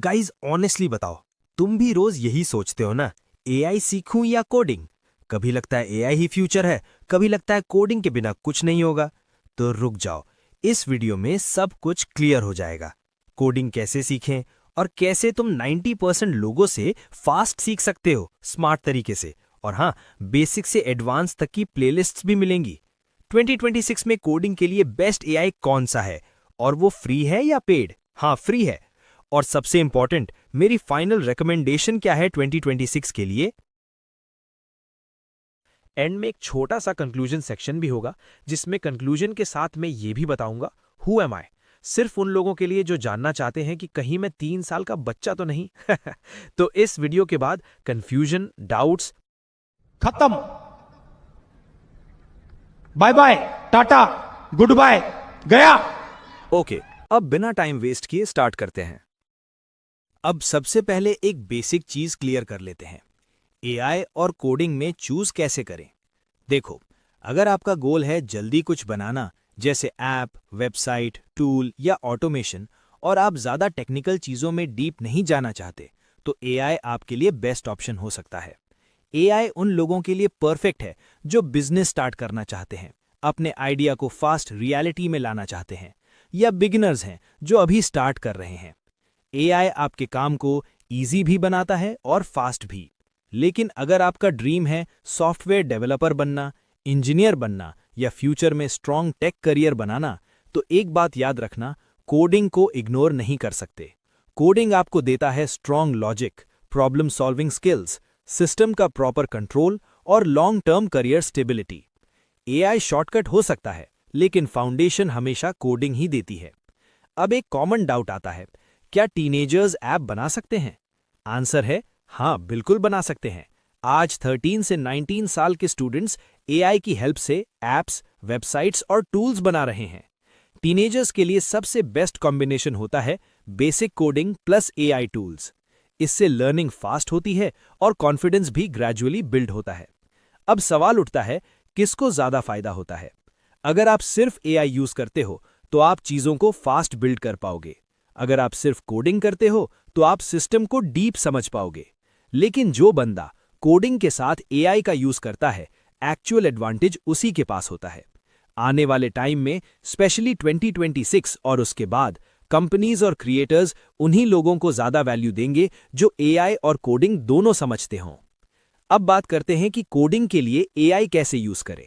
Guys honestly बताओ, तुम भी रोज यही सोचते हो ना, एआई सीखूं या कोडिंग। कभी लगता है एआई ही फ्यूचर है, कभी लगता है कोडिंग के बिना कुछ नहीं होगा। तो रुक जाओ, इस वीडियो में सब कुछ क्लियर हो जाएगा। कोडिंग कैसे सीखें और कैसे तुम 90% लोगों से फास्ट सीख सकते हो स्मार्ट तरीके से। और हाँ, बेसिक से एडवांस तक की प्लेलिस्ट्स भी मिलेंगी। 2026 में कोडिंग के लिए बेस्ट एआई कौन सा है, और वो फ्री है या पेड? हाँ, फ्री है। और सबसे इंपॉर्टेंट, मेरी फाइनल रिकमेंडेशन क्या है 2026 के लिए। एंड में एक छोटा सा कंक्लूजन सेक्शन भी होगा, जिसमें कंक्लूजन के साथ मैं ये भी बताऊंगा हु एम आई, सिर्फ उन लोगों के लिए जो जानना चाहते हैं कि कहीं मैं 3 साल का बच्चा तो नहीं। तो इस वीडियो के बाद कंफ्यूजन, डाउट्स खत्म। Bye bye, tata, good bye, गया। ओके, अब बिना टाइम वेस्ट किए स्टार्ट करते हैं। अब सबसे पहले एक बेसिक चीज क्लियर कर लेते हैं, एआई और कोडिंग में चूज कैसे करें। देखो, अगर आपका गोल है जल्दी कुछ बनाना, जैसे ऐप, वेबसाइट, टूल या ऑटोमेशन, और आप ज़्यादा टेक्निकल चीज़ों में डीप नहीं जाना चाहते, तो एआई आपके लिए बेस्ट ऑप्शन हो सकता है। एआई उन लोगों के लिए परफेक्ट है जो बिजनेस स्टार्ट करना चाहते हैं, अपने आइडिया को फास्ट रियलिटी में लाना चाहते हैं, या बिगिनर्स हैं जो अभी स्टार्ट कर रहे हैं। एआई आपके काम को इजी भी बनाता है और फास्ट भी। लेकिन अगर आपका ड्रीम है सॉफ्टवेयर डेवलपर बनना, इंजीनियर बनना या फ्यूचर में स्ट्रॉन्ग टेक करियर बनाना, तो एक बात याद रखना, कोडिंग को इग्नोर नहीं कर सकते। कोडिंग आपको देता है strong logic, problem solving skills, system का प्रॉपर कंट्रोल और long term career stability. AI shortcut हो सकता है, लेकिन फाउंडेशन हमेशा कोडिंग ही देती है। अब एक कॉमन डाउट आता है, क्या टीनेजर्स ऐप बना सकते हैं? आंसर है हाँ, बिल्कुल बना सकते हैं। आज 13 से 19 साल के स्टूडेंट्स एआई की हेल्प से ऐप्स, वेबसाइट्स और टूल्स बना रहे हैं। टीनेजर्स के लिए सबसे बेस्ट कॉम्बिनेशन होता है basic coding plus AI tools. इससे लर्निंग फास्ट होती है और कॉन्फिडेंस भी ग्रेजुअली बिल्ड होता है। अब सवाल उठता है, किसको ज्यादा फायदा होता है? अगर आप सिर्फ एआई यूज करते हो तो आप चीजों को फास्ट बिल्ड कर पाओगे। अगर आप सिर्फ कोडिंग करते हो तो आप सिस्टम को डीप समझ पाओगे। लेकिन जो बंदा कोडिंग के साथ एआई का यूज करता है, एक्चुअल एडवांटेज उसी के पास होता है। आने वाले टाइम में, स्पेशली 2026 और उसके बाद, कंपनीज और क्रिएटर्स उन्हीं लोगों को ज्यादा वैल्यू देंगे जो एआई और कोडिंग दोनों समझते हों। अब बात करते हैं कि कोडिंग के लिए एआई कैसे यूज करें।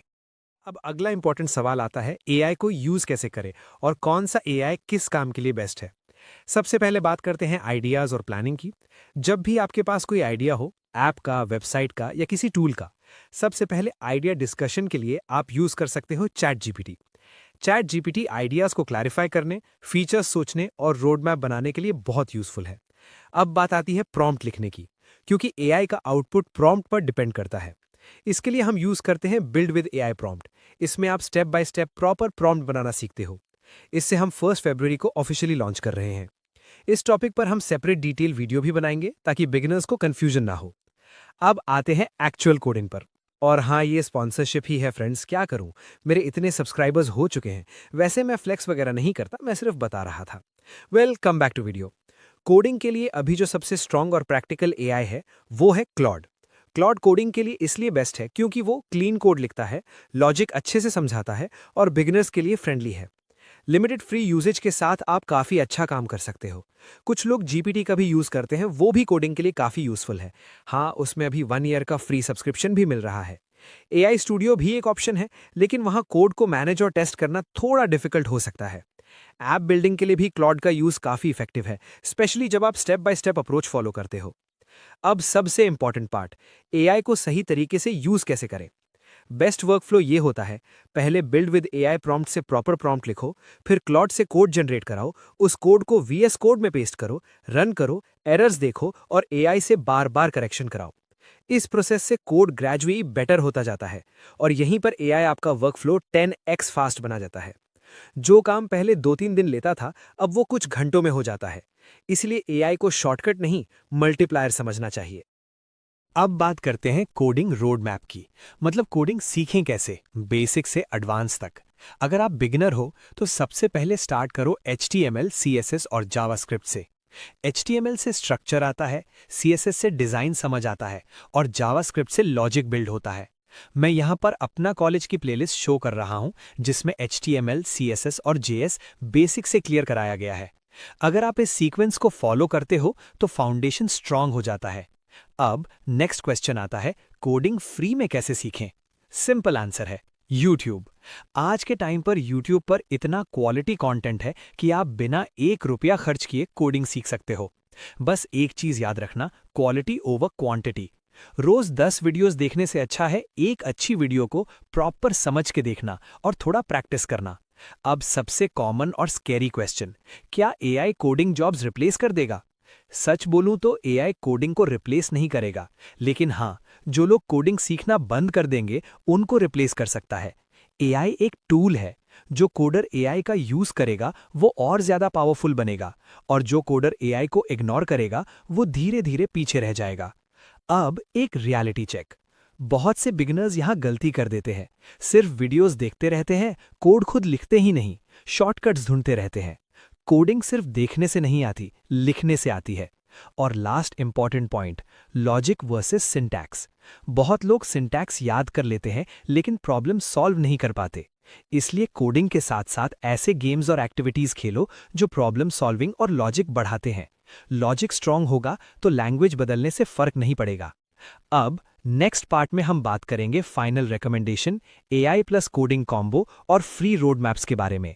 अब अगला इंपॉर्टेंट सवाल आता है, एआई को यूज कैसे करें और कौन सा एआई किस काम के लिए बेस्ट है। सबसे पहले बात करते हैं आइडियाज और प्लानिंग की। जब भी आपके पास कोई आइडिया हो, ऐप का, वेबसाइट का या किसी टूल का, सबसे पहले आइडिया डिस्कशन के लिए आप यूज कर सकते हो chat GPT. Chat GPT ideas को क्लैरिफाई करने, फीचर्स सोचने और रोड मैप बनाने के लिए बहुत यूजफुल है। अब बात आती है प्रॉम्प्ट लिखने की, क्योंकि एआई का आउटपुट प्रॉम्प्ट पर डिपेंड करता है। इसके लिए हम यूज करते हैं बिल्ड विद एआई प्रॉम्प्ट। इसमें आप step by step proper prompt बनाना सीखते हो। इससे हम 1 फरवरी को ऑफिशियली लॉन्च कर रहे हैं। इस टॉपिक पर हम सेपरेट डिटेल वीडियो भी बनाएंगे ताकि बिगिनर्स को कंफ्यूजन ना हो। अब आते हैं एक्चुअल कोडिंग पर। और हाँ, ये स्पॉन्सरशिप ही है फ्रेंड्स, क्या करूं, मेरे इतने सब्सक्राइबर्स हो चुके हैं। वैसे मैं फ्लेक्स वगैरह नहीं करता, मैं सिर्फ बता रहा था। Well, come back to video. Coding के लिए अभी जो सबसे स्ट्रॉन्ग और प्रैक्टिकल एआई है, वो है क्लॉड। क्लॉड कोडिंग के लिए इसलिए बेस्ट है क्योंकि वो क्लीन कोड लिखता है, लॉजिक अच्छे से समझाता है और बिगिनर्स के लिए फ्रेंडली है। लिमिटेड फ्री यूजेज के साथ आप काफ़ी अच्छा काम कर सकते हो। कुछ लोग जीपीटी का भी यूज़ करते हैं, वो भी कोडिंग के लिए काफ़ी यूज़फुल है। हाँ, उसमें अभी 1 ईयर का फ्री सब्सक्रिप्शन भी मिल रहा है। एआई स्टूडियो भी एक ऑप्शन है, लेकिन वहाँ कोड को मैनेज और टेस्ट करना थोड़ा डिफिकल्ट हो सकता है। ऐप बिल्डिंग के लिए भी क्लॉड का यूज़ काफ़ी इफेक्टिव है, स्पेशली जब आप step by step approach follow करते हो। अब सबसे इंपॉर्टेंट पार्ट, एआई को सही तरीके से यूज़ कैसे करें। बेस्ट वर्कफ्लो ये होता है, पहले बिल्ड विद एआई प्रॉम्प्ट से प्रॉपर प्रॉम्प्ट लिखो, फिर क्लॉड से कोड जनरेट कराओ, उस कोड को वीएस कोड में पेस्ट करो, रन करो, एरर्स देखो और एआई से बार बार करेक्शन कराओ। इस प्रोसेस से कोड ग्रेजुअली बेटर होता जाता है और यहीं पर एआई आपका वर्कफ्लो 10x फास्ट बना जाता है। जो काम पहले 2-3 दिन लेता था, अब वो कुछ घंटों में हो जाता है। इसलिए एआई को शॉर्टकट नहीं, मल्टीप्लायर समझना चाहिए। अब बात करते हैं कोडिंग रोड मैप की, मतलब कोडिंग सीखें कैसे, बेसिक से एडवांस तक। अगर आप बिगिनर हो तो सबसे पहले स्टार्ट करो HTML, CSS और जावास्क्रिप्ट से। HTML से स्ट्रक्चर आता है, CSS से डिज़ाइन समझ आता है और जावास्क्रिप्ट से लॉजिक बिल्ड होता है। मैं यहाँ पर अपना कॉलेज की प्लेलिस्ट शो कर रहा हूँ जिसमें HTML, CSS और JS बेसिक से क्लियर कराया गया है। अगर आप इस सीक्वेंस को फॉलो करते हो तो फाउंडेशन स्ट्रांग हो जाता है। अब नेक्स्ट क्वेश्चन आता है, कोडिंग फ्री में कैसे सीखें? सिंपल आंसर है यूट्यूब। आज के टाइम पर यूट्यूब पर इतना क्वालिटी कंटेंट है कि आप बिना 1 रुपया खर्च किए कोडिंग सीख सकते हो। बस एक चीज याद रखना, क्वालिटी ओवर क्वांटिटी। रोज 10 वीडियोस देखने से अच्छा है एक अच्छी वीडियो को प्रॉपर समझ के देखना और थोड़ा प्रैक्टिस करना। अब सबसे कॉमन और स्कैरी क्वेश्चन, क्या एआई कोडिंग जॉब्स रिप्लेस कर देगा? सच बोलूं तो एआई कोडिंग को रिप्लेस नहीं करेगा, लेकिन हाँ, जो लोग कोडिंग सीखना बंद कर देंगे उनको रिप्लेस कर सकता है। एआई एक टूल है। जो कोडर एआई का यूज करेगा वो और ज्यादा पावरफुल बनेगा और जो कोडर एआई को इग्नोर करेगा वो धीरे धीरे पीछे रह जाएगा। अब एक रियलिटी चेक। बहुत से बिगिनर्स यहाँ गलती कर देते हैं। सिर्फ वीडियोस देखते रहते हैं, कोड खुद लिखते ही नहीं, शॉर्टकट्स ढूंढते रहते हैं। कोडिंग सिर्फ देखने से नहीं आती, लिखने से आती है। और last important point, logic versus syntax. बहुत लोग सिंटैक्स याद कर लेते हैं लेकिन प्रॉब्लम सॉल्व नहीं कर पाते। इसलिए कोडिंग के साथ साथ ऐसे गेम्स और एक्टिविटीज खेलो जो प्रॉब्लम सॉल्विंग और लॉजिक बढ़ाते हैं। लॉजिक स्ट्रांग होगा तो लैंग्वेज बदलने से फर्क नहीं पड़ेगा। अब नेक्स्ट पार्ट में हम बात करेंगे final recommendation, AI plus coding combo और फ्री रोड मैप्स के बारे में।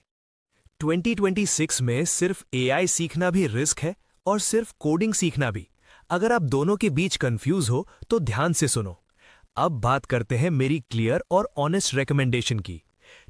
2026 में सिर्फ एआई सीखना भी रिस्क है और सिर्फ कोडिंग सीखना भी। अगर आप दोनों के बीच कंफ्यूज हो तो ध्यान से सुनो। अब बात करते हैं मेरी क्लियर और ऑनेस्ट रिकमेंडेशन की।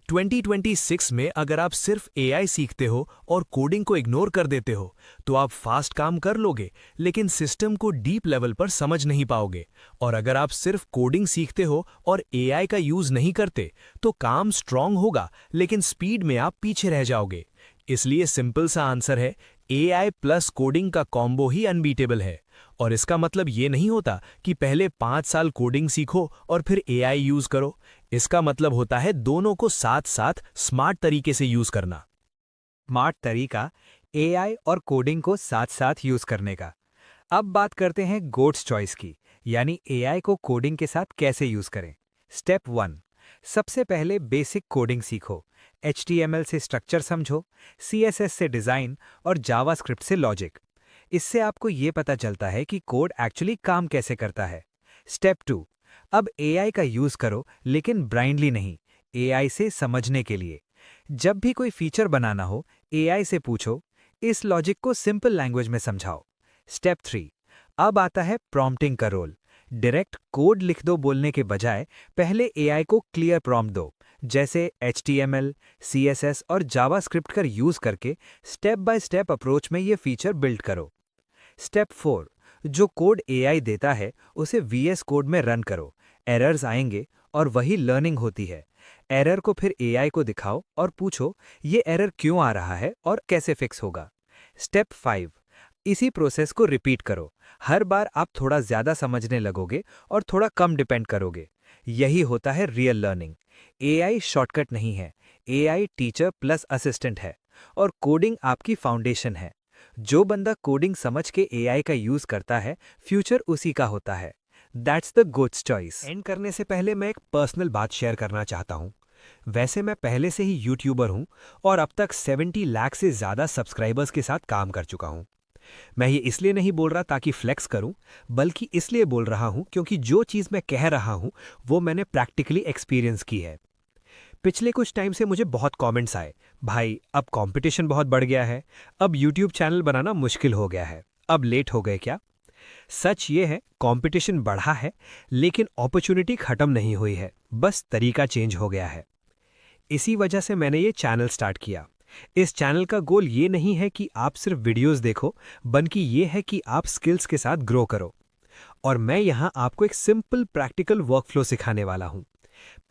2026 में अगर आप सिर्फ एआई सीखते हो और कोडिंग को इग्नोर कर देते हो तो आप फास्ट काम कर लोगे लेकिन सिस्टम को डीप लेवल पर समझ नहीं पाओगे। और अगर आप सिर्फ कोडिंग सीखते हो और एआई का यूज नहीं करते तो काम स्ट्रांग होगा लेकिन स्पीड में आप पीछे रह जाओगे। इसलिए सिंपल सा आंसर है, एआई प्लस कोडिंग का कॉम्बो ही अनबीटेबल है। और इसका मतलब ये नहीं होता कि पहले 5 साल कोडिंग सीखो और फिर एआई यूज करो। इसका मतलब होता है दोनों को साथ साथ स्मार्ट तरीके से यूज करना। स्मार्ट तरीका एआई और कोडिंग को साथ साथ यूज करने का। अब बात करते हैं गोट्स चॉइस की, यानी एआई को कोडिंग के साथ कैसे यूज करें। स्टेप 1, सबसे पहले बेसिक कोडिंग सीखो। HTML से स्ट्रक्चर समझो, CSS से डिजाइन और जावास्क्रिप्ट से लॉजिक। इससे आपको ये पता चलता है कि कोड एक्चुअली काम कैसे करता है। स्टेप 2, अब एआई का यूज करो लेकिन ब्लाइंडली नहीं, एआई से समझने के लिए। जब भी कोई फीचर बनाना हो एआई से पूछो, इस लॉजिक को सिंपल लैंग्वेज में समझाओ। स्टेप 3, अब आता है प्रॉम्प्टिंग का रोल। डायरेक्ट कोड लिख दो बोलने के बजाय पहले एआई को क्लियर प्रॉम्प्ट दो, जैसे HTML, CSS और जावास्क्रिप्ट का यूज करके स्टेप बाय स्टेप अप्रोच में ये फीचर बिल्ड करो। स्टेप 4, जो कोड एआई देता है उसे VS कोड में रन करो। एरर्स आएंगे और वही लर्निंग होती है। एरर को फिर एआई को दिखाओ और पूछो ये एरर क्यों आ रहा है और कैसे फिक्स होगा। स्टेप 5, इसी प्रोसेस को रिपीट करो। हर बार आप थोड़ा ज्यादा समझने लगोगे और थोड़ा कम डिपेंड करोगे। यही होता है रियल लर्निंग। एआई शॉर्टकट नहीं है, एआई टीचर प्लस असिस्टेंट है और कोडिंग आपकी फाउंडेशन है। जो बंदा कोडिंग समझ के एआई का यूज करता है, फ्यूचर उसी का होता है। That's the goats choice. And करने से पहले मैं एक पर्सनल बात शेयर करना चाहता हूँ। वैसे मैं पहले से ही यूट्यूबर हूँ और अब तक 70 लाख से ज्यादा सब्सक्राइबर्स के साथ काम कर चुका हूँ। मैं ये इसलिए नहीं बोल रहा ताकि फ्लेक्स करूं, बल्कि इसलिए बोल रहा हूं क्योंकि जो चीज़ मैं कह रहा हूं वो मैंने प्रैक्टिकली एक्सपीरियंस की है। पिछले कुछ टाइम से मुझे बहुत कमेंट्स आए, भाई अब कंपटीशन बहुत बढ़ गया है, अब यूट्यूब चैनल बनाना मुश्किल हो गया है, अब लेट हो गए क्या? सच ये है, कंपटीशन बढ़ा है लेकिन अपॉर्चुनिटी खत्म नहीं हुई है, बस तरीका चेंज हो गया है। इसी वजह से मैंने ये चैनल स्टार्ट किया। इस चैनल का गोल ये नहीं है कि आप सिर्फ वीडियोस देखो, बल्कि ये है कि आप स्किल्स के साथ ग्रो करो। और मैं यहाँ आपको एक सिंपल प्रैक्टिकल वर्कफ्लो सिखाने वाला हूँ।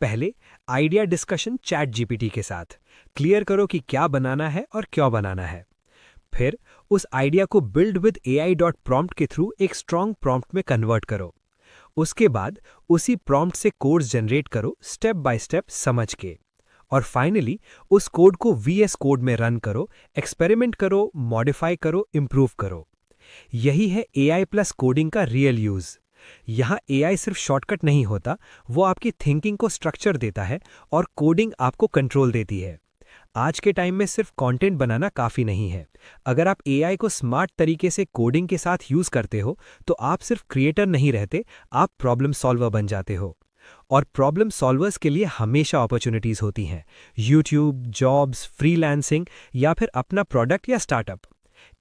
पहले आइडिया डिस्कशन चैट जीपीटी के साथ क्लियर करो कि क्या बनाना है और क्यों बनाना है। फिर उस आइडिया को बिल्ड विद ai.prompt के थ्रू एक स्ट्रॉन्ग प्रॉम्प्ट में कन्वर्ट करो। उसके बाद उसी प्रॉम्प्ट से कोड्स जनरेट करो स्टेप बाय स्टेप समझ के। और फाइनली उस कोड को VS कोड में रन करो, एक्सपेरिमेंट करो, मॉडिफाई करो, इंप्रूव करो। यही है AI प्लस कोडिंग का रियल यूज। यहाँ AI सिर्फ शॉर्टकट नहीं होता, वो आपकी थिंकिंग को स्ट्रक्चर देता है और कोडिंग आपको कंट्रोल देती है। आज के टाइम में सिर्फ कंटेंट बनाना काफ़ी नहीं है। अगर आप AI को स्मार्ट तरीके से कोडिंग के साथ यूज़ करते हो तो आप सिर्फ क्रिएटर नहीं रहते, आप प्रॉब्लम सॉल्वर बन जाते हो। और प्रॉब्लम सॉल्वर्स के लिए हमेशा अपॉर्चुनिटीज़ होती हैं। यूट्यूब, जॉब्स, फ्रीलांसिंग या फिर अपना प्रोडक्ट या स्टार्टअप।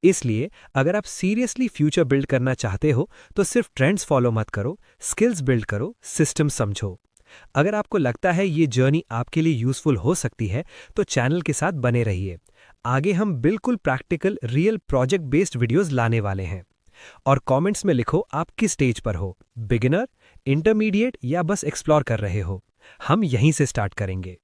इसलिए अगर आप सीरियसली फ्यूचर बिल्ड करना चाहते हो तो सिर्फ ट्रेंड्स फॉलो मत करो, स्किल्स बिल्ड करो, सिस्टम समझो। अगर आपको लगता है ये जर्नी आपके लिए यूजफुल हो सकती है तो चैनल के साथ बने रहिए। आगे हम बिल्कुल practical real project based videos लाने वाले हैं। और कमेंट्स में लिखो आप किस स्टेज पर हो, बिगिनर, इंटरमीडिएट या बस एक्सप्लोर कर रहे हो। हम यहीं से स्टार्ट करेंगे।